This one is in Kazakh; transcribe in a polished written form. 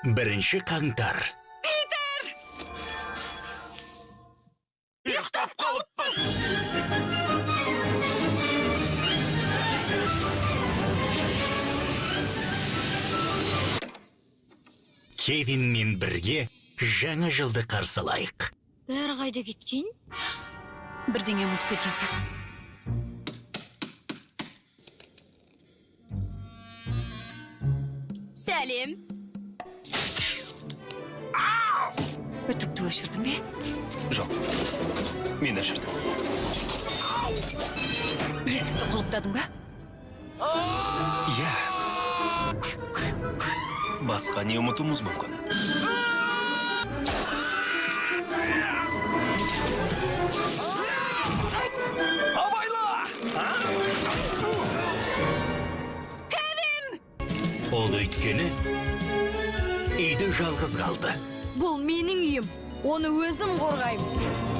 Бірінші қаңтар. Питер! Ұйықтап қалыппыз! Кевинмен бірге жаңа жылды қарсылайық. Бәрі қайда кеткен? Бірдеңе ұмытып кеткен сияқтымыз. Сәлем. Өтірікті өшірдің бе? Жоқ, мен өшірдім. Есікті құлыптадың ба? Иә. Басқа не ұмытуымыз мүмкін? Абайла! Ол өйткені үйде жалғыз қалды. Бұл менің үйім. Оны өзім қорғаймын.